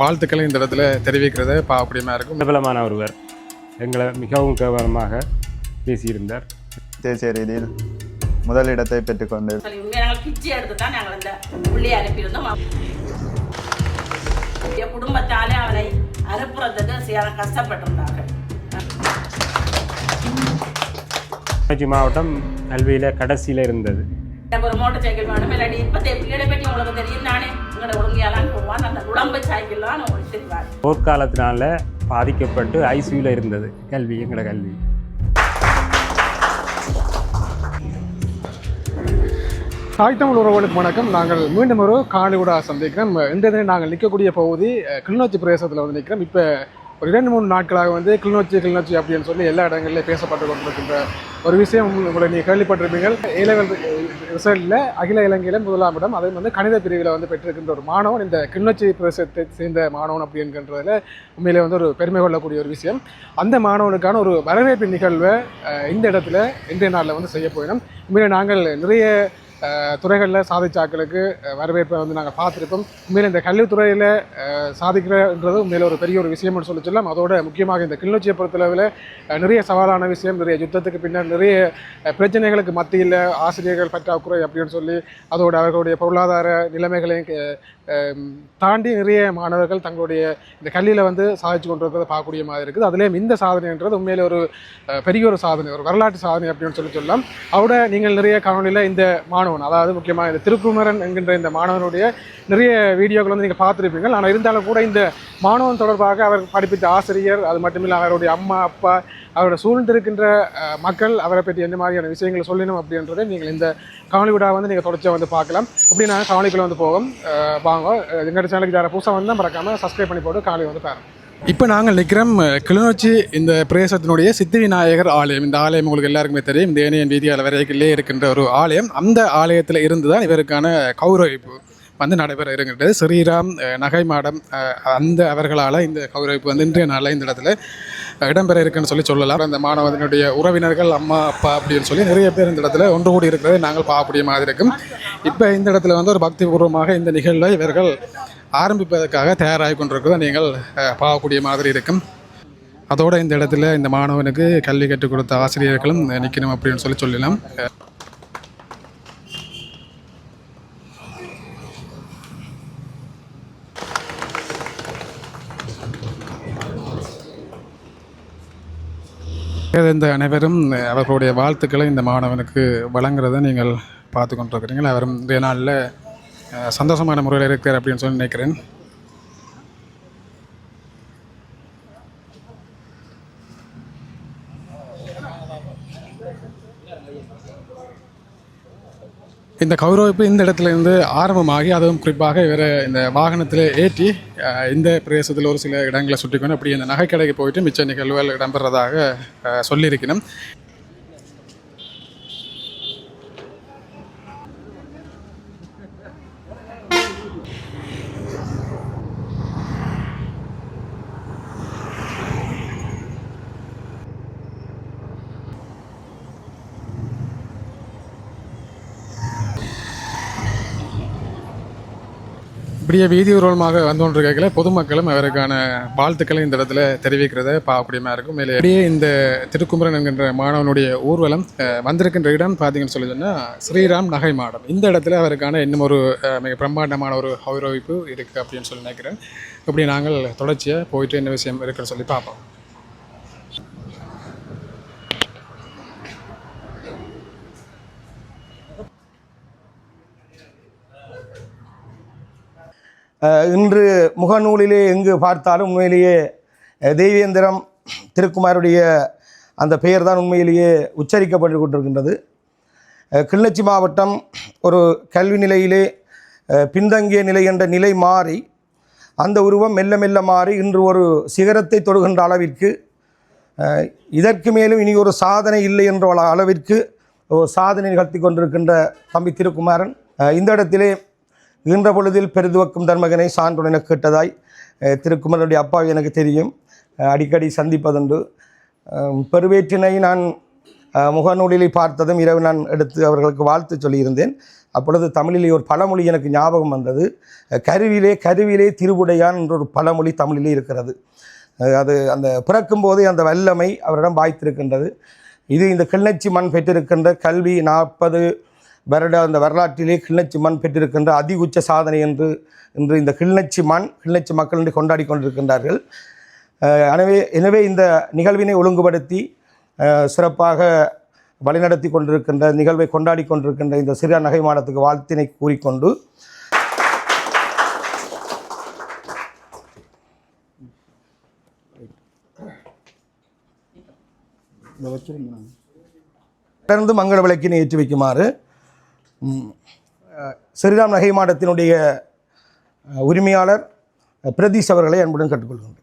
வாழ்த்துக்களை இந்த இடத்துல தெரிவிக்கிறத பார்க்கக்கூடியமா இருக்கும். பிரபலமான ஒருவர் எங்களை மிகவும் கவனமாக பேசியிருந்தார். தேசிய ரீதியில் முதலிடத்தை பெற்றுக்கொண்டு பிச்சை எடுத்து தான் நாங்கள் இந்த உள்ளே அனுப்பியிருந்தோம். குடும்பத்தாலே அவனை அனுப்புறதுக்கு கஷ்டப்பட்டிருந்தார்கள். கிளிநொச்சி மாவட்டம் கல்வியில் கடைசியில் இருந்தது. எனக்கு ஒரு மோட்டர் சைக்கிள் வேணும், இல்லாட்டி இப்போ பிள்ளைகளை பற்றி உங்களுக்கு தெரியும் தானே, உங்களோட ஒழுங்கையெல்லாம் போவான், அந்த உடம்பு சைக்கிள் தான் உங்களுக்கு தெரிவார். போர்க்காலத்தினால பாதிக்கப்பட்டு ஐசியூவில் இருந்தது கல்வி, எங்களோட கல்வி. தாய் தமிழ் உறவுகளுக்கு வணக்கம். நாங்கள் மீண்டும் ஒரு காணொளியோட சந்திக்கிறோம். இந்த தினம் நாங்கள் நிற்கக்கூடிய பகுதி கிளிநொச்சி பிரதேசத்தில் வந்து நிற்கிறோம். இப்போ ஒரு 2-3 நாட்களாக வந்து கிளிநொச்சி அப்படின்னு சொல்லி எல்லா இடங்களிலும் பேசப்பட்டு கொண்டிருக்கின்ற ஒரு விஷயம் உங்களை நீங்கள் கேள்விப்பட்டிருப்பீங்க. A-level ரிசல்ட்டில் அகில இலங்கையில் 1ஆம் இடம், அதுவும் வந்து கணித பிரிவில் வந்து பெற்றிருக்கின்ற ஒரு மாணவன் இந்த கிளிநொச்சி பிரதேசத்தை சேர்ந்த மாணவன் அப்படின்றதுல உண்மையிலே வந்து ஒரு பெருமை கொள்ளக்கூடிய ஒரு விஷயம். அந்த மாணவனுக்கான ஒரு வரவேற்பு நிகழ்வை இந்த இடத்துல இன்றைய நாளில் வந்து செய்ய போயிடும். உண்மையிலே நாங்கள் நிறைய துறைகளில் சாதிச்சாக்களுக்கு வரவேற்பை வந்து நாங்கள் பார்த்துருப்போம். உண்மையில் இந்த கல்வித்துறையில் சாதிக்கிறன்றது உண்மையில் ஒரு பெரிய ஒரு விஷயம்னு சொல்லலாம். அதோட முக்கியமாக இந்த கிளிநொச்சியை பொறுத்தளவில் நிறைய சவாலான விஷயம், நிறைய யுத்தத்துக்கு பின்னர் நிறைய பிரச்சனைகளுக்கு மத்தியில் ஆசிரியர்கள் பற்றாக்குறை அப்படின்னு சொல்லி அதோட அவர்களுடைய பொருளாதார நிலைமைகளையும் தாண்டி நிறைய மாணவர்கள் தங்களுடைய இந்த கல்வியில் வந்து சாதிச்சு கொண்டு இருக்கிறத பார்க்கக்கூடிய மாதிரி இருக்குது. அதுலேயும் இந்த சாதனைன்றது உண்மையில் ஒரு பெரிய ஒரு சாதனை, ஒரு வரலாற்று சாதனை அப்படின்னு சொல்லலாம். அதோட நீங்கள் நிறைய காணொலியில் இந்த மாணவன், அதாவது முக்கியமாக இந்த திருக்குமரன் என்கின்ற இந்த மாணவனுடைய நிறைய வீடியோக்கள் வந்து நீங்கள் பார்த்துருப்பீங்க. ஆனால் இருந்தாலும் கூட இந்த மாணவன் தொடர்பாக அவர் படிப்பித்த ஆசிரியர், அது மட்டுமில்லை அவருடைய அம்மா அப்பா, அவரோட சூழ்ந்திருக்கின்ற மக்கள் அவரை பற்றி எந்த மாதிரியான விஷயங்களை சொல்லணும் அப்படின்றத நீங்கள் இந்த காணொலி விழா வந்து நீங்கள் தொடர்ச்சியாக வந்து பார்க்கலாம். அப்படி நாங்கள் காணொலிக்குள்ள வந்து போவோம். வாங்க, எங்கள் சேனலுக்கு யாரை புதுசாக வந்து மறக்காமல் சப்ஸ்கிரைப் பண்ணி போட்டு காணொலி வந்து பாருங்கள். இப்போ நாங்கள் நிற்கிறோம் கிளிநொச்சி இந்த பிரதேசத்தினுடைய சித்தி விநாயகர் ஆலயம். இந்த ஆலயம் உங்களுக்கு எல்லாருக்குமே தெரியும், இந்த ஏனையன் வீதியால் வரையிலே இருக்கின்ற ஒரு ஆலயம். அந்த ஆலயத்தில் இருந்து தான் இவருக்கான கௌரவிப்பு வந்து நடைபெற இருக்கின்றது. ஸ்ரீராம் நகை மாடம் அந்த அவர்களால் இந்த கௌரவிப்பு வந்து இன்றைய நாளில் இந்த இடத்துல இடம்பெற இருக்குன்னு சொல்லலாம். அந்த மாணவனுடைய உறவினர்கள், அம்மா அப்பா அப்படின்னு சொல்லி நிறைய பேர் இந்த இடத்துல ஒன்று கூடி இருக்கிறதை நாங்கள் பார்க்கக்கூடிய மாதிரி இருக்கும். இப்போ இந்த இடத்துல வந்து ஒரு பக்திபூர்வமாக இந்த நிகழ்வை இவர்கள் ஆரம்பிப்பதற்காக தயாராகி கொண்டிருக்கிறத நீங்கள் பார்க்கக்கூடிய மாதிரி இருக்கும். அதோடு இந்த இடத்துல இந்த மாணவனுக்கு கல்வி கற்றுக் கொடுத்த ஆசிரியர்களும் நிற்கணும் அப்படின்னு சொல்லலாம். இந்த அனைவரும் அவர்களுடைய வாழ்த்துக்களை இந்த மாணவனுக்கு வழங்குறதை நீங்கள் பார்த்து கொண்டிருக்கிறீர்கள். அவரும் இன்றைய நாளில் சந்தோஷமான முறையில் இருக்கிறார் அப்படின்னு சொல்லி நினைக்கிறேன். இந்த கௌரவிப்பு இந்த இடத்துல இருந்து ஆரம்பமாகி, அதுவும் குறிப்பாக இவரை இந்த வாகனத்தில் ஏற்றி இந்த பிரதேசத்தில் ஒரு சில இடங்களை சுட்டிக்கொண்டு அப்படி இந்த நகைக்கடைக்கு போயிட்டு மிச்ச நிகழ்வுகள் இடம்பெறதாக சொல்லியிருக்கணும். இப்படியே வீதி ஊர்வலமாக வந்து கொண்டிருக்கையில் பொதுமக்களும் அவருக்கான வாழ்த்துக்களை இந்த இடத்துல தெரிவிக்கிறத பார்க்கக்கூடியமாக இருக்கும். மேலே அப்படியே இந்த திருக்குமரன் என்கின்ற மாணவனுடைய ஊர்வலம் வந்திருக்கின்ற இடம் பார்த்தீங்கன்னு சொல்லி சொன்னால் ஸ்ரீராம் நகை மாடம். இந்த இடத்துல அவருக்கான இன்னும் ஒரு மிக பிரம்மாண்டமான ஒரு கௌரவிப்பு இருக்குது அப்படின்னு சொல்லி நினைக்கிறேன். இப்படி நாங்கள் தொடர்ச்சியாக போயிட்டு என்ன விஷயம் இருக்குன்னு சொல்லி பார்ப்போம். இன்று முகநூலிலே எங்கு பார்த்தாலும் உண்மையிலேயே தெய்வேந்திரம் திருக்குமாருடைய அந்த பெயர் தான் உண்மையிலேயே உச்சரிக்கப்பட்டு கொண்டிருக்கின்றது. கிளிநொச்சி மாவட்டம் ஒரு கல்வி நிலையிலே பின்தங்கிய நிலை என்ற நிலை மாறி அந்த உருவம் மெல்ல மெல்ல மாறி இன்று ஒரு சிகரத்தை தொடுகின்ற அளவிற்கு, இதற்கு மேலும் இனி ஒரு சாதனை இல்லை என்ற அளவிற்கு ஒரு சாதனை நிகழ்த்தி கொண்டிருக்கின்ற தம்பி திருக்குமாரன் இந்த இடத்திலே ஈன்ற பொழுதில் பெரிதுவக்கும் தர்மகனை சான்றுடனே கேட்டதாய் திருக்குமரனுடைய அப்பாவை எனக்கு தெரியும், அடிக்கடி சந்திப்பதுண்டு. பெருவேற்றினை நான் முகநூலில் பார்த்ததும் இரவு நான் எடுத்து அவர்களுக்கு வாழ்த்து சொல்லியிருந்தேன். அப்பொழுது தமிழிலே ஒரு பழமொழி எனக்கு ஞாபகம் வந்தது. கருவிலே திருவுடையான் என்ற ஒரு பழமொழி தமிழிலே இருக்கிறது. அது அந்த பிறக்கும் போதே அந்த வல்லமை அவரிடம் வாய்த்திருக்கின்றது. இது இந்த கிளிநொச்சி மண் பெற்றிருக்கின்ற கல்வி 40 வருட அந்த வரலாற்றிலே கிளிநொச்சி மண் பெற்றிருக்கின்ற அதி உச்ச சாதனை என்று இன்று இந்த கிளிநொச்சி மக்கள் என்று கொண்டாடி கொண்டிருக்கின்றார்கள். எனவே இந்த நிகழ்வினை ஒழுங்குபடுத்தி சிறப்பாக வழிநடத்தி கொண்டிருக்கின்ற நிகழ்வை கொண்டாடி கொண்டிருக்கின்ற இந்த சிறிய நகை மாடத்துக்கு வாழ்த்தினை கூறிக்கொண்டு தொடர்ந்து மங்கள விளக்கினை ஏற்றி வைக்குமாறு ஸ்ரீராம் நகை மாடத்தினுடைய உரிமையாளர் பிரதீஷ் அவர்களை அன்புடன் கேட்டுக்கொள்கின்றேன்.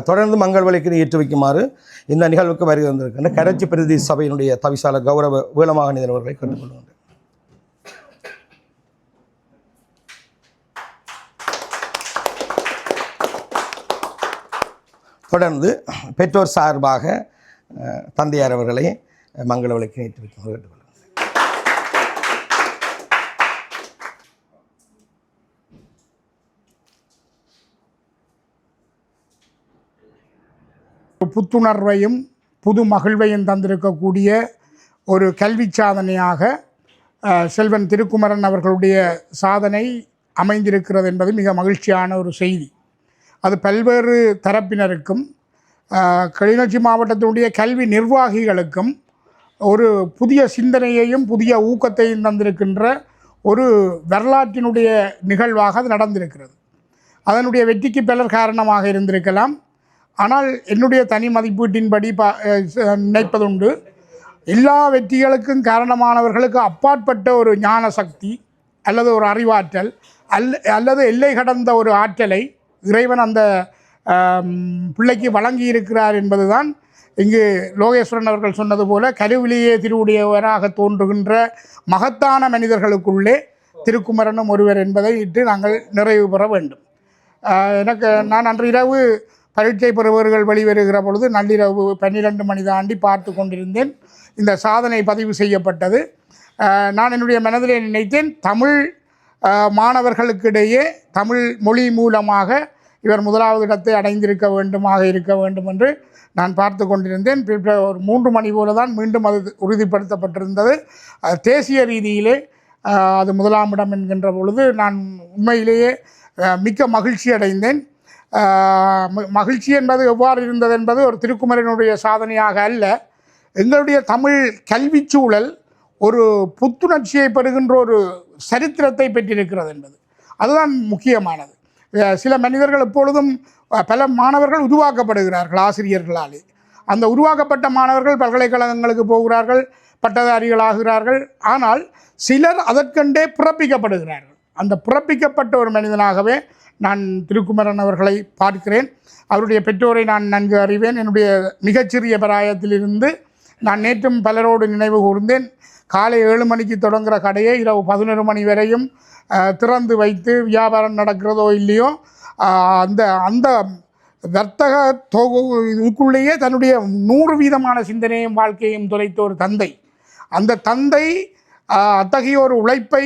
தொடர்ந்து மங்கள் விளக்கினை ஏற்றி வைக்குமாறு இந்த நிகழ்வுக்கு வருகை வந்திருக்கின்ற கரைச்சி பிரதேச சபையினுடைய தவிசாளர் கௌரவ வேலமாகணிதர் அவர்களை கேட்டுக்கொள்கின்றேன். தொடர்ந்து பெற்றோர் சார்பாக தந்தையார் அவர்களை மங்கள விளக்கினை ஏற்றி வைக்குமாறு கேட்டுக்கொள்கிறேன். புத்துணர்வையும் புது மகிழ்வையும் தந்திருக்கக்கூடிய ஒரு கல்வி சாதனையாக செல்வன் திருக்குமரன் அவர்களுடைய சாதனை அமைந்திருக்கிறது என்பது மிக மகிழ்ச்சியான ஒரு செய்தி. அது பல்வேறு தரப்பினருக்கும் கிளிநொச்சி மாவட்டத்தினுடைய கல்வி நிர்வாகிகளுக்கும் ஒரு புதிய சிந்தனையையும் புதிய ஊக்கத்தையும் தந்திருக்கின்ற ஒரு வரலாற்றினுடைய நிகழ்வாக அது நடந்திருக்கிறது. அதனுடைய வெற்றிக்கு பலர் காரணமாக இருந்திருக்கலாம். ஆனால் என்னுடைய தனி மதிப்பீட்டின்படி நினைப்பதுண்டு, எல்லா வெற்றிகளுக்கும் காரணமானவர்களுக்கு அப்பாற்பட்ட ஒரு ஞான சக்தி அல்லது ஒரு அறிவாற்றல் அல்லது எல்லை கடந்த ஒரு ஆற்றலை இறைவன் அந்த பிள்ளைக்கு வழங்கி இருக்கிறார் என்பதுதான் இங்கு லோகேஸ்வரன் அவர்கள் சொன்னது போல கருவிலேயே திருவுடையவராக தோன்றுகின்ற மகத்தான மனிதர்களுக்குள்ளே திருக்குமரனும் ஒருவர் என்பதை இட்டு நாங்கள் நிறைவு பெற வேண்டும். நான் அன்று இரவு பரீட்சை பெறுபவர்கள் வெளிவருகிற பொழுது நள்ளிரவு 12 மணி தாண்டி பார்த்து கொண்டிருந்தேன். இந்த சாதனை பதிவு செய்யப்பட்டது. நான் என்னுடைய மனதிலே நினைத்தேன், தமிழ் மாணவர்களுக்கிடையே தமிழ் மொழி மூலமாக இவர் முதலாவது இடத்தை அடைந்திருக்க வேண்டும் என்று நான் பார்த்து கொண்டிருந்தேன். ஒரு 3 மணி போல தான் மீண்டும் அது உறுதிப்படுத்தப்பட்டிருந்தது. தேசிய ரீதியிலே அது முதலாம் இடம் என்கின்ற பொழுது நான் உண்மையிலேயே மிக்க மகிழ்ச்சி அடைந்தேன். மகிழ்ச்சி என்பது எவ்வாறு இருந்தது என்பது ஒரு திருக்குமரனுடைய சாதனையாக அல்ல, எங்களுடைய தமிழ் கல்வி சூழல் ஒரு புத்துணர்ச்சியை பெறுகின்ற ஒரு சரித்திரத்தை பெற்றிருக்கிறது என்பது அதுதான் முக்கியமானது. சில மனிதர்கள் எப்பொழுதும் பல மாணவர்கள் உருவாக்கப்படுகிறார்கள் ஆசிரியர்களாலே. அந்த உருவாக்கப்பட்ட மாணவர்கள் பல்கலைக்கழகங்களுக்கு போகிறார்கள், பட்டதாரிகளாகிறார்கள். ஆனால் சிலர் அதற்கெண்டே பிறப்பிக்கப்படுகிறார்கள். அந்த பிறப்பிக்கப்பட்ட ஒரு மனிதனாகவே நான் திருக்குமரன் அவர்களை பார்க்கிறேன். அவருடைய பெற்றோரை நான் நன்கு அறிவேன். என்னுடைய மிகச்சிறிய பிராயத்திலிருந்து நான் நேற்றும் பலரோடு நினைவு கூர்ந்தேன். காலை 7 மணிக்கு தொடங்குகிற கடையை இரவு 11 மணி வரையும் திறந்து வைத்து வியாபாரம் நடக்கிறதோ இல்லையோ அந்த வர்த்தக இதுக்குள்ளேயே தன்னுடைய 100% சிந்தனையும் வாழ்க்கையும் தொலைத்த ஒரு தந்தை. அந்த தந்தை அத்தகைய ஒரு உழைப்பை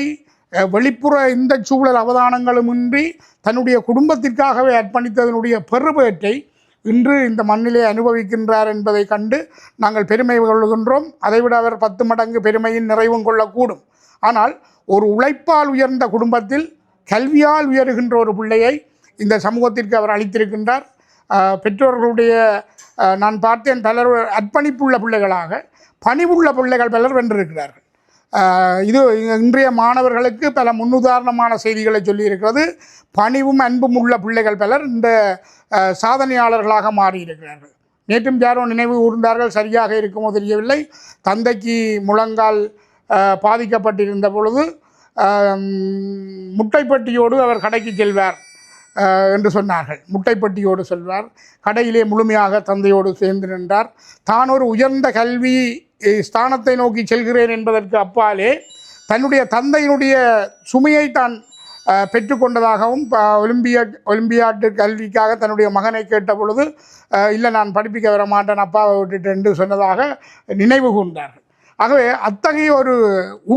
வெளிப்புற இந்த சூழல் அவதானங்களுமின்றி தன்னுடைய குடும்பத்திற்காகவே அர்ப்பணித்ததனுடைய பெருபேற்றை இன்று இந்த மண்ணிலே அனுபவிக்கின்றார் என்பதை கண்டு நாங்கள் பெருமை கொள்கின்றோம். அதைவிட அவர் 10 மடங்கு பெருமையின் நிறைவும் கொள்ளக்கூடும். ஆனால் ஒரு உழைப்பால் உயர்ந்த குடும்பத்தில் கல்வியால் உயர்கின்ற ஒரு பிள்ளையை இந்த சமூகத்திற்கு அவர் அளித்திருக்கின்றார். பெற்றோர்களுடைய நான் பார்த்தேன், பலர் அர்ப்பணிப்புள்ள பிள்ளைகளாக பணிவுள்ள பிள்ளைகள் பலர் வென்றிருக்கிறார்கள். இது இன்றைய மாணவர்களுக்கு பல முன்னுதாரணமான செய்திகளை சொல்லியிருக்கிறது. பணிவும் அன்பும் உள்ள பிள்ளைகள் பலர் இந்த சாதனையாளர்களாக மாறியிருக்கிறார்கள். நேற்றும் யாரோ நினைவு கூர்ந்தார்கள், சரியாக இருக்குமோ தெரியவில்லை. தந்தைக்கு முழங்கால் பாதிக்கப்பட்டிருந்த பொழுது முட்டைப்பட்டியோடு அவர் கடைக்கு செல்வார் என்று சொன்னார்கள். முட்டைப்பட்டியோடு செல்வார், கடையிலே முழுமையாக தந்தையோடு சேர்ந்து நின்றார். தான் ஒரு உயர்ந்த கல்வி ஸ்தானத்தை நோக்கி செல்கிறேன் என்பதற்கு அப்பாலே தன்னுடைய தந்தையினுடைய சுமையை தான் பெற்றுக்கொண்டதாகவும் ஒலிம்பியாட்டு கல்விக்காக தன்னுடைய மகனை கேட்ட பொழுது இல்லை நான் படிப்பிக்க வர மாட்டேன் அப்பாவை விட்டுட்டு என்று சொன்னதாக நினைவு கூர்ந்தார்கள். ஆகவே அத்தகைய ஒரு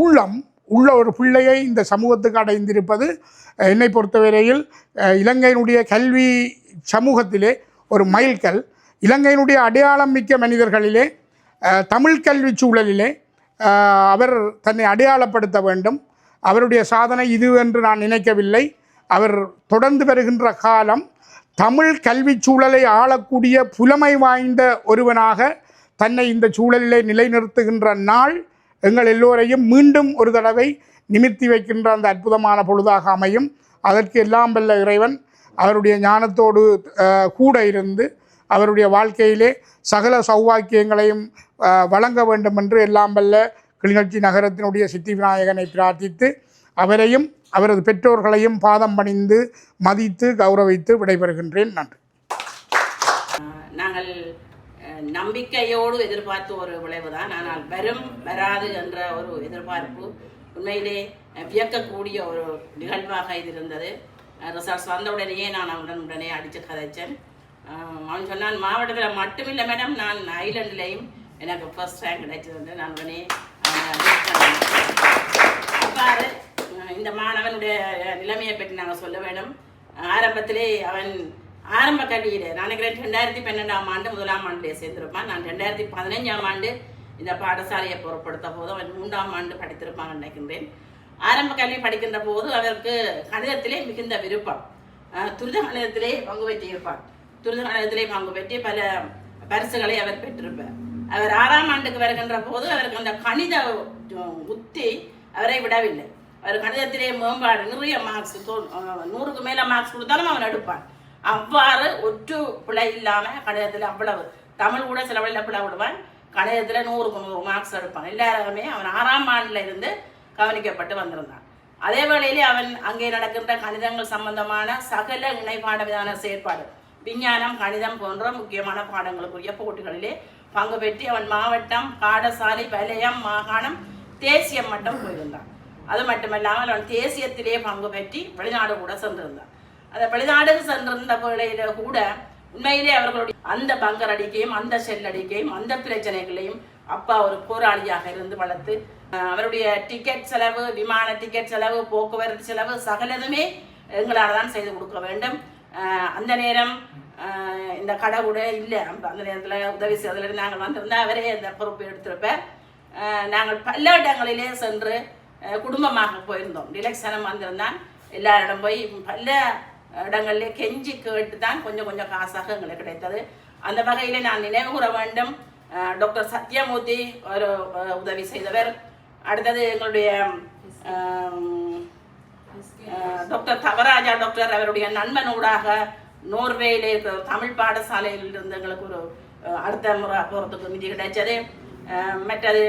உள்ளம் உள்ள ஒரு பிள்ளையை இந்த சமூகத்துக்கு அடைந்திருப்பது என்னை பொறுத்தவரையில் இலங்கையினுடைய கல்வி சமூகத்திலே ஒரு மைல்கல். இலங்கையினுடைய அடையாளம் மிக்க மனிதர்களிலே தமிழ் கல்வி சூழலிலே அவர் தன்னை அடையாளப்படுத்த வேண்டும். அவருடைய சாதனை இது என்று நான் நினைக்கவில்லை. அவர் தொடர்ந்து வருகின்ற காலம் தமிழ் கல்வி சூழலை ஆளக்கூடிய புலமை வாய்ந்த ஒருவனாக தன்னை இந்த சூழலிலே நிலைநிறுத்துகின்ற நாள் எங்கள் எல்லோரையும் மீண்டும் ஒரு தடவை நிமிர்த்தி வைக்கின்ற அந்த அற்புதமான பொழுதாக அமையும். அதற்கு எல்லாம் வல்ல இறைவன் அவருடைய ஞானத்தோடு கூட இருந்து அவருடைய வாழ்க்கையிலே சகல சௌவாக்கியங்களையும் வழங்க வேண்டும் என்று எல்லாம் வல்ல கிளிநொச்சி நகரத்தினுடைய சித்தி விநாயகனை பிரார்த்தித்து அவரையும் அவரது பெற்றோர்களையும் பாதம் பணிந்து மதித்து கௌரவித்து விடைபெறுகின்றேன். நன்றி. நாங்கள் நம்பிக்கையோடு எதிர்பார்த்த ஒரு விளைவு தான். ஆனால் வராது என்ற ஒரு எதிர்பார்ப்பு உண்மையிலே வியக்கக்கூடிய ஒரு நிகழ்வாக இது இருந்தது. ரிசல்ட்ஸ் வந்த உடனேயே நான் அவனுடன் உடனே அடித்து கதைச்சேன். அவன் சொன்னான், மாவட்டத்தில் மட்டுமில்லை மேடம், நான் ஐலண்ட்லேயும் எனக்கு ஃபர்ஸ்ட் ரேங்க் கிடைச்சது. நான் உடனே அவ்வாறு இந்த மாணவனுடைய நிலைமையை பற்றி நாங்கள் சொல்ல வேண்டும். ஆரம்பத்திலே அவன் ஆரம்ப கல்வியில் நான் நினைக்கிறேன் 2012ஆம் ஆண்டு 1ஆம் ஆண்டிலே சேர்ந்திருப்பான். நான் 2015ஆம் ஆண்டு இந்த பாடசாலையை பொருட்படுத்த போது அவன் 3ஆம் ஆண்டு படித்திருப்பான் நினைக்கின்றேன். ஆரம்ப கல்வி படிக்கின்ற போது அவருக்கு கணிதத்திலே மிகுந்த விருப்பம். துரித கணிதத்திலே பங்கு பெற்றிருப்பார். துரித கணிதத்திலே பங்கு பெற்று பல பரிசுகளை அவர் பெற்றிருப்பார். அவர் 6ஆம் ஆண்டுக்கு வருகின்ற போது அவருக்கு அந்த கணித உத்தி அவரை விடவில்லை. அவர் கணிதத்திலே மேம்பாடு நிறைய மார்க்ஸ் 100க்கு மேலே மார்க்ஸ் கொடுத்தாலும் அவன் எடுப்பான். அவ்வாறு ஒற்று பிழை இல்லாமல் கணிதத்தில் அவ்வளவு, தமிழ் கூட சில வழியில் பிழை விடுவான், கணிதத்தில் 100க்கு 100 மார்க்ஸ் எடுப்பான். எல்லாருமே அவன் 6ஆம் ஆண்டில் இருந்து கவனிக்கப்பட்டு வந்திருந்தான். அதே வேளையிலே அவன் அங்கே நடக்கின்ற கணிதங்கள் சம்பந்தமான சகல இணைப்பாட விதான செயற்பாடு, விஞ்ஞானம், கணிதம் போன்ற முக்கியமான பாடங்களுக்குரிய போட்டிகளிலே பங்கு பெற்று அவன் மாவட்டம், பாடசாலை, வலயம், மாகாணம், தேசியம் மட்டும் போயிருந்தான். அது மட்டுமல்லாமல் அவன் தேசியத்திலே பங்கு பெற்றி வெளிநாடு கூட சென்றிருந்தான். அந்த வெளிநாடுக்கு சென்றிருந்த வேளையில கூட உண்மையிலே அவர்களுடைய அந்த பங்கர் அடிக்கையும் அந்த செல் அடிக்கையும் அந்த பிரச்சனைகளையும் அப்பா ஒரு போராளியாக இருந்து வளர்த்து அவருடைய டிக்கெட் செலவு, விமான டிக்கெட் செலவு, போக்குவரத்து செலவு சகலதுமே எங்களால் தான் செய்து கொடுக்க வேண்டும். அந்த நேரம் இந்த கடை கூட இல்லை. அந்த நேரத்தில் உதவி செய்வதில் நாங்கள் வந்திருந்தால் அவரே அந்த பொறுப்பை எடுத்திருப்பார். நாங்கள் பல இடங்களிலே சென்று குடும்பமாக போயிருந்தோம். டிலக்ஷனம் வந்திருந்தான். எல்லாரிடம் போய் பல இடங்களிலே கெஞ்சி கேட்டு தான் கொஞ்சம் கொஞ்சம் காசாக எங்களுக்கு கிடைத்தது. அந்த வகையில் நான் நினைவு கூற வேண்டும், டாக்டர் சத்யமூர்த்தி ஒரு உதவி செய்தவர். அடுத்தது எங்களுடைய டாக்டர் தவராஜா டாக்டர் அவருடைய நண்பனூடாக நோர்வேயிலே இருக்கிற தமிழ் பாடசாலையில் இருந்து எங்களுக்கு ஒரு அடுத்த முறை போகிறதுக்கு நிதி கிடைச்சது. மற்றது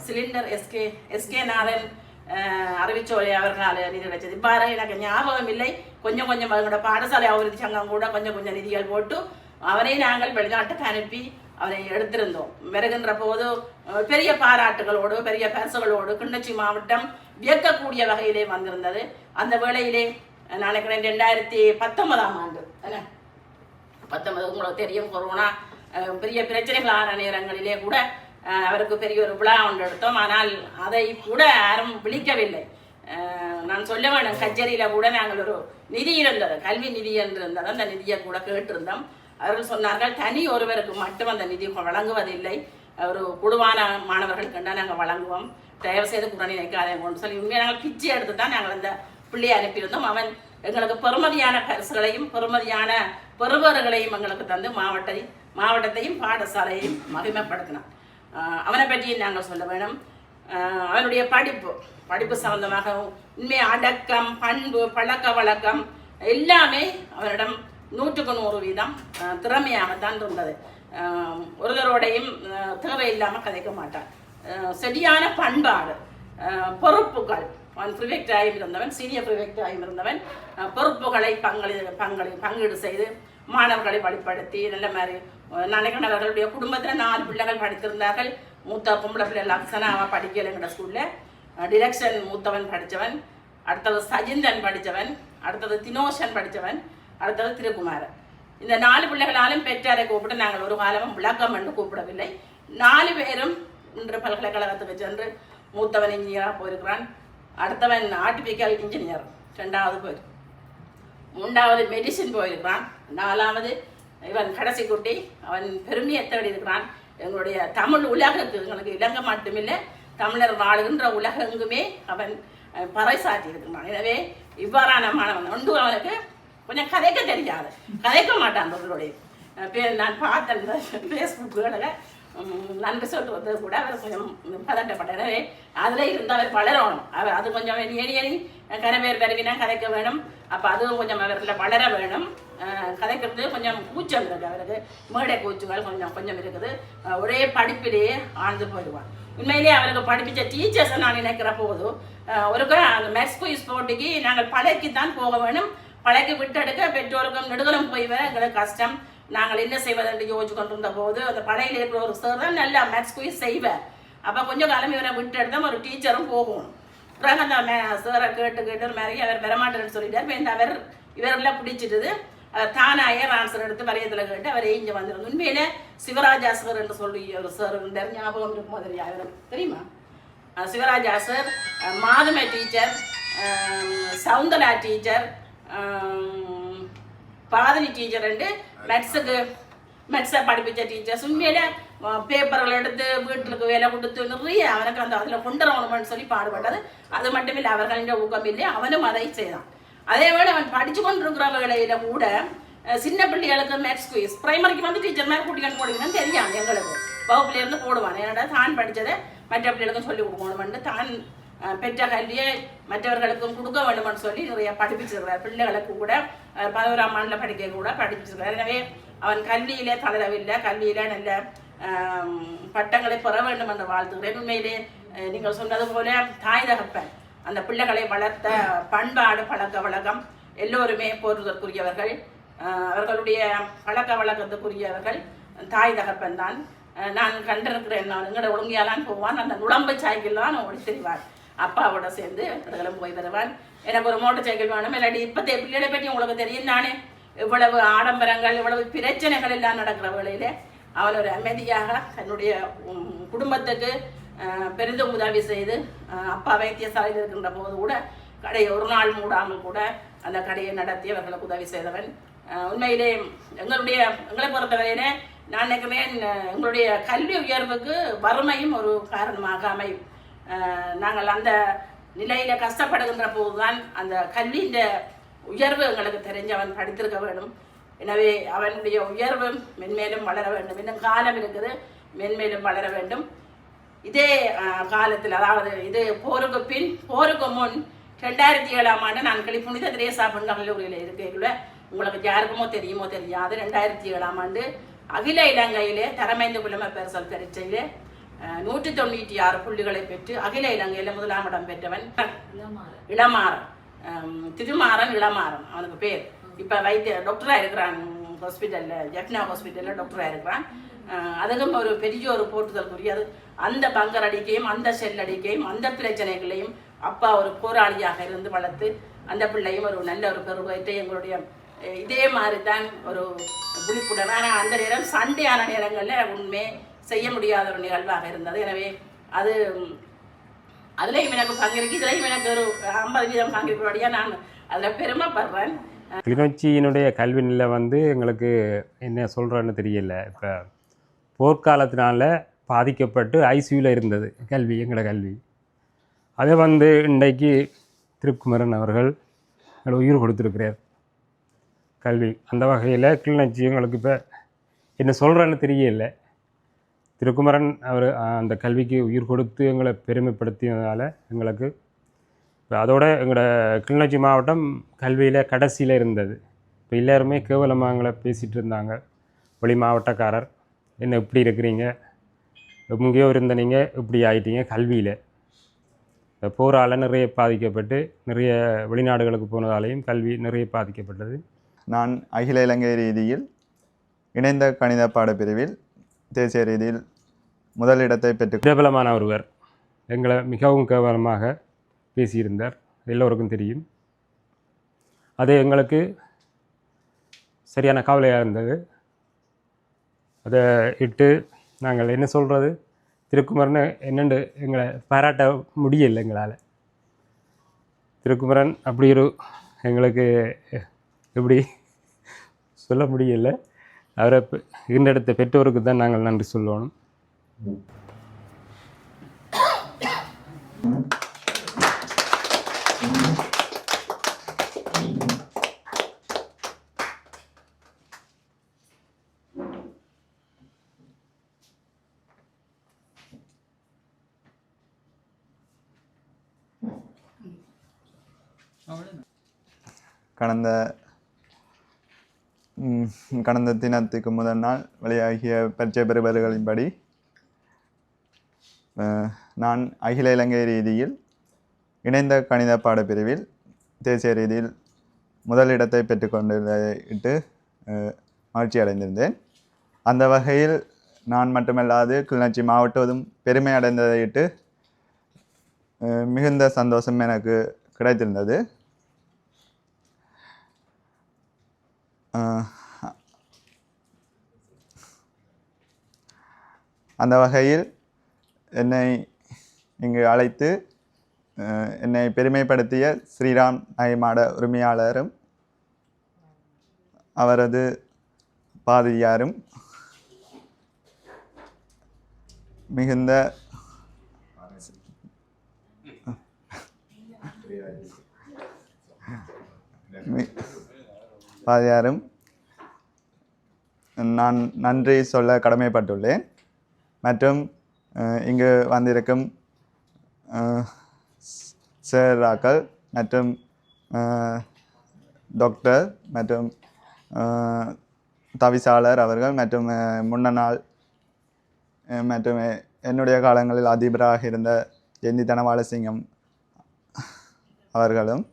சிலிண்டர் எஸ்கே நாதன் அறிவிச்சோலை அவர்களால் நிதி கிடைச்சது. இவ்வாறு எனக்கு ஞாபகம் இல்லை. கொஞ்சம் கொஞ்சம் எங்களோட பாடசாலை அபிவிருத்தி சங்கம் கூட கொஞ்சம் கொஞ்சம் நிதிகள் போட்டு அவரை நாங்கள் வெளிநாட்டுக்கு அனுப்பி அவரை எடுத்திருந்தோம். வருகின்ற போது பெரிய பாராட்டுகளோடு பெரிய பரிசுகளோடு கிளிநொச்சி மாவட்டம் வியக்கக்கூடிய வகையிலே வந்திருந்தது. அந்த வேளையிலே நான் நினைக்கிறேன் 2019ஆம் ஆண்டு 19 உங்களுக்கு தெரியும், கொரோனா பெரிய பிரச்சனைகளான நேரங்களிலே கூட அவருக்கு பெரிய ஒரு விழா ஒன்று எடுத்தோம். ஆனால் அதை கூட யாரும் விழிக்கவில்லை. நான் சொல்ல வேண்டும், கச்சேரியில் கூட நாங்கள் ஒரு நிதி இருந்தது, கல்வி நிதி என்று இருந்தது. அந்த நிதியை கூட கேட்டிருந்தோம். அவர்கள் சொன்னார்கள், தனி ஒருவருக்கு மட்டும் அந்த நிதி வழங்குவதில்லை, ஒரு குழுவான மாணவர்களுக்கு நாங்கள் வழங்குவோம், தயவு செய்து கூட நினைக்காதேன்னு சொல்லி உண்மையை நாங்கள் பிச்சை எடுத்து தான் நாங்கள் அந்த பிள்ளையை அனுப்பியிருந்தோம். அவன் எங்களுக்கு பெருமதியான பரிசுகளையும் பெருமதியான பெறுபவர்களையும் எங்களுக்கு தந்து மாவட்டத்தையும் பாடசாலையையும் மகிமைப்படுத்தினான். அவனை பற்றி நாங்கள் சொல்ல வேணும். அவனுடைய படிப்பு சம்பந்தமாக உண்மை அடக்கம், பண்பு, பழக்க வழக்கம் எல்லாமே அவனிடம் 100க்கு 100% திறமையாகத்தான் இருந்தது. ஒருவரோடையும் தேவையில்லாமல் கதைக்க மாட்டான். சரியான பண்பாடு, பொறுப்புகள். அவன் ப்ரிஃபெக்டாகவும் இருந்தவன், சீனியர் ப்ரிஃபெக்டாகவும் இருந்தவன். பொறுப்புகளை பங்கீடு செய்து மாணவர்களை வழிப்படுத்தி நல்ல மாதிரி நினைக்கிறேன். அவர்களுடைய குடும்பத்தில் 4 பிள்ளைகள் படித்திருந்தார்கள். மூத்த பொம்பளை பிள்ளை லக்ஷனா அவன் படிக்கலைங்கிற ஸ்கூலில். டிரெக்ஷன் மூத்தவன் படித்தவன். அடுத்தது சஜிந்தன் படித்தவன், அடுத்தது தினோஷன் படித்தவன், அடுத்தது திருக்குமாரன். இந்த 4 பிள்ளைகளாலும் பெற்றாரை கூப்பிட்டு நாங்கள் ஒரு காலமும் விளக்கம் என்று கூப்பிடவில்லை. 4 பேரும் இன்று பல்கலைக்கழகத்துக்கு சென்று மூத்தவன் இன்ஜினியராக போயிருக்கிறான், அடுத்தவன் ஆர்டிஃபிஷியல் இன்ஜினியர் 2வது போய், 3வது மெடிசின் போயிருக்கிறான், 4வது இவன் கடைசி குட்டி அவன் பெருமையை தேடி இருக்கிறான். எங்களுடைய தமிழ் உலகுக்கு, எங்களுக்கு இலங்கை மட்டுமில்லை தமிழர் வாழுகின்ற உலகெங்குமே அவன் பறைசாற்றி இருக்கிறான். எனவே இவ்வாறான மாணவன் ஒன்று அவனுக்கு கொஞ்சம் கதைக்க தெரியாது, கதைக்க மாட்டான். அவர்களுடைய பேர் நான் பார்த்தேன் இந்த ஃபேஸ்புக்குகளில், நன்றி சொல்றது கூட அவர் கொஞ்சம் பதட்டப்பட்டார். எனவே அதில் இருந்து அவர் வளரணும். அவர் அது கொஞ்சம் எணி கரவேர் பெருவினா கதைக்க வேணும். அப்போ அதுவும் கொஞ்சம் அவர்களில் வளர வேணும். கதைக்கிறது கொஞ்சம் கூச்சம் இருக்குது அவருக்கு, மேடை கூச்சுகள் கொஞ்சம் இருக்குது. ஒரே படிப்பிலேயே ஆழ்ந்து போயிடுவான். உண்மையிலேயே அவருக்கு படிப்பிச்ச டீச்சர்ஸை நான் நினைக்கிற போது ஒருக்கா அந்த மேக்ஸ் குயிஸ் போட்டிக்கு நாங்கள் பழக்கி தான் போக வேணும். பழக்கி விட்டெடுக்க பெற்றோருக்கும் நெடுகலும் போய் வர எங்களுக்கு கஷ்டம். நாங்கள் என்ன செய்வதென்று யோசிச்சு கொண்டிருந்த போது அந்த படையில் இருக்கிற ஒரு சார் தான் நல்லா மேக்ஸ் குயிஸ் செய்வேன். அப்போ கொஞ்சம் காலம் இவரை விட்டெடுத்தா ஒரு டீச்சரும் போகணும். பிறகு அந்த சாரை கேட்டு ஒரு மாதிரி அவர் வரமாட்டேன்னு சொல்லிட்டார். இவரெல்லாம் பிடிச்சிட்டுது. அவர் தானாயே ஆன்சர் எடுத்து வரையத்தில் கேட்டு அவர் இங்கே வந்துடும். உண்மையில சிவராஜா சார் என்று சொல்லி ஒரு சார் இருந்தார், ஞாபகம் இருக்கும் மாதிரி அவருக்கு தெரியுமா? Sivaraja sir Mathumai teacher, Saundala teacher, Pathani teacher ரெண்டு மெட்ஸை படிப்பிச்ச டீச்சர்ஸ். உண்மையில பேப்பர்கள் எடுத்து வீட்டுக்கு வேலை கொடுத்து நிறைய அவனுக்கு அந்த அதில் கொண்டு வரணும்னு சொல்லி பாடுபட்டது. அது மட்டும் இல்லை, அவர்களின் ஊக்கம் இல்லை, அவனும் அதை செய்தான். அதே வேளை அவன் படித்து கொண்டிருக்கிற வேலையில கூட சின்ன பிள்ளைகளுக்கு மேக்ஸ் குயிஸ் பிரைமரிக்கு வந்து டீச்சர் மாதிரி கூட்டிக்கணும் போடுவீங்கன்னு தெரியாது எங்களுக்கு. வகுப்புலேருந்து போடுவான். ஏன்னா தான் படித்ததை மற்ற பிள்ளைகளுக்கும் சொல்லி கொடுக்கணுமென்று தான் பெற்ற கல்வியை மற்றவர்களுக்கும் கொடுக்க வேண்டும்னு சொல்லி நிறைய படிப்பிச்சிருக்கிறார். பிள்ளைகளுக்கு கூட 11ஆம் ஆண்டில் படிக்க கூட படிப்பிச்சிருக்கிறார். எனவே அவன் கல்வியிலே தளரவில்லை, கல்வியில நல்ல பட்டங்களை பெற வேண்டும் என்று வாழ்த்துகிறேன். உண்மையிலே நீங்கள் சொன்னது போல தாய் தகப்பன் அந்த பிள்ளைகளை வளர்த்த பண்பாடு பழக்க வழக்கம் எல்லோருமே போற்றுதற்குரியவர்கள். அவர்களுடைய பழக்க வழக்கத்துக்குரியவர்கள் தாய் தகப்பன் தான். நான் கண்டிருக்கிறேன், நான் எங்களோட ஒழுங்கையாலான் போவான், அந்த நுழம்பு சைக்கிள் தான் ஓடி தெரிவார். அப்பாவோட சேர்ந்து இடங்களும் போய் வருவான். எனக்கு ஒரு மோட்டர் சைக்கிள் வேணும், இல்லாட்டி இப்போத்தைய பிள்ளைகளை பற்றி உங்களுக்கு தெரியும் தானே, இவ்வளவு ஆடம்பரங்கள் இவ்வளவு பிரச்சனைகள் எல்லாம் நடக்கிற வேளையில அவள் ஒரு அமைதியாக தன்னுடைய குடும்பத்துக்கு பெரிதும் உதவி செய்து, அப்பா வைத்தியசாலையில் இருக்கின்ற போது கூட கடையை ஒரு நாள் மூடாமல் கூட அந்த கடையை நடத்தி அவர்களுக்கு உதவி செய்தவன். உண்மையிலே எங்களை பொறுத்தவரையிலே நான் நினைக்கிறேன் எங்களுடைய கல்வி உயர்வுக்கு வறுமையும் ஒரு காரணமாக அமையும். நாங்கள் அந்த நிலையில் கஷ்டப்படுகின்ற போதுதான் அந்த கல்வியின் உயர்வு எங்களுக்கு தெரிஞ்சவன் படித்திருக்க வேண்டும். எனவே அவனுடைய உயர்வு மென்மேலும் வளர வேண்டும். இன்னும் காலம் இருக்குது, மென்மேலும் வளர வேண்டும். இதே காலத்தில், அதாவது இது போருக்கு முன் 2007ஆம் ஆண்டு நான் புனித திரேசா பெண் கல்லூரியில் இருக்கக்குள்ள உங்களுக்கு யாருக்குமோ தெரியுமோ தெரியாது, 2007ஆம் ஆண்டு அகில இலங்கையிலே தரமைந்து புலமை பரிசல் பரீட்சையிலே 196 புள்ளிகளை பெற்று அகில இலங்கையில் 1ஆம் இடம் பெற்றவன் இளமாறன், திருமாறன் இளமாறன் அவனுக்கு பேர். இப்போ டாக்டராக இருக்கிறான் ஹாஸ்பிட்டலில், ஜப்னா ஹாஸ்பிட்டலில் டாக்டராக இருக்கிறான். அதுக்கும் ஒரு பெரிய ஒரு போட்டுதற்குரியது. அந்த பங்கர் அடிக்கையும் அந்த செல் அடிக்கையும் அந்த பிரச்சனைகளையும் அப்பா ஒரு போராளியாக இருந்து வளர்த்து அந்த பிள்ளையும் ஒரு நல்ல ஒரு பெருவத்தை எங்களுடைய இதே மாதிரி தான் ஒரு விழிப்புடன். ஆனால் அந்த நேரம் சண்டையான நேரங்களில் உண்மை செய்ய முடியாத ஒரு நிகழ்வாக இருந்தது. எனவே அதுலேயும் எனக்கு பங்கிருக்கு, இதுலேயும் எனக்கு ஒரு 50% பங்கிருக்கிறபடியாக நான் அதில் பெருமைப்படுறேன். கிளிநொச்சியினுடைய கல்வி நிலை எங்களுக்கு என்ன சொல்கிறேன்னு தெரியல. இப்போ போர்க்காலத்தினால பாதிக்கப்பட்டு ஐசியூவில் இருந்தது கல்வி, எங்களோட கல்வி. அதை இன்றைக்கு திருக்குமரன் அவர்கள் எங்களை உயிர் கொடுத்துருக்கிறார் கல்வி. அந்த வகையில் கிளிநொச்சி எங்களுக்கு இப்போ என்ன சொல்கிறேன்னு தெரியல. திருக்குமரன் அவர் அந்த கல்விக்கு உயிர் கொடுத்து எங்களை பெருமைப்படுத்தியதால் எங்களுக்கு இப்போ அதோட எங்களோட கிளிநொச்சி மாவட்டம் கல்வியில் கடைசியில் இருந்தது. இப்போ எல்லாருமே கேவலமாக எங்களை பேசிகிட்டு இருந்தாங்க. வெளி மாவட்டக்காரர் என்ன இப்படி இருக்கிறீங்க, எங்கேயோ இருந்த நீங்கள் இப்படி ஆகிட்டீங்க கல்வியில். இந்த போரால் நிறைய பாதிக்கப்பட்டு நிறைய வெளிநாடுகளுக்கு போனதாலேயும் கல்வி நிறைய பாதிக்கப்பட்டது. நான் அகில இலங்கை ரீதியில் இணைந்த கணித பாடப்பிரிவில் தேசிய ரீதியில் முதலிடத்தை பெற்று பிரபலமான ஒருவர் எங்களை மிகவும் கேவலமாக பேசியிருந்தார். எல்லோருக்கும் தெரியும். அது எங்களுக்கு சரியான கவலையாக இருந்தது. அதை இட்டு நாங்கள் என்ன சொல்கிறது, திருக்குமரன் என்னென்று எங்களை பாராட்ட முடியலை எங்களால். திருக்குமரன் அப்படி ஒரு எங்களுக்கு எப்படி சொல்ல முடியலை. அவரை ஈண்டெடுத்த பெற்றோருக்கு தான் நாங்கள் நன்றி சொல்லணும். கடந்த தினத்துக்கு முதல் நாள் வெளியாகிய பரீட்சை பெறுபவர்களின்படி நான் அகில இலங்கை ரீதியில் இணைந்த கணித பாடப்பிரிவில் தேசிய ரீதியில் முதலிடத்தை பெற்றுக்கொண்டதையிட்டு மகிழ்ச்சி அடைந்திருந்தேன். அந்த வகையில் நான் மட்டுமல்லாது கிளிநொச்சி மாவட்டமும் பெருமை அடைந்ததையிட்டு மிகுந்த சந்தோஷம் எனக்கு கிடைத்திருந்தது. அந்த வகையில் என்னை இங்கு அழைத்து என்னை பெருமைப்படுத்திய ஸ்ரீராம் நகைமாட உரிமையாளரும் அவரது பாதிரியாரும் மிகுந்த பாதிரியாரும் நான் நன்றி சொல்ல கடமைப்பட்டுள்ளேன். மற்றும் இங்கு வந்திருக்கும் சார்கள் மற்றும் டாக்டர் மற்றும் தவிசாளர் அவர்கள் மற்றும் முன்னாள் மற்றும் என்னுடைய காலங்களில் அதிபராக இருந்த ஜெயந்தி தனபாலசிங்கம் அவர்களும்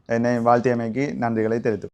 என்னை வாழ்த்தியமைக்கு நன்றிகளை தெரிவித்துக்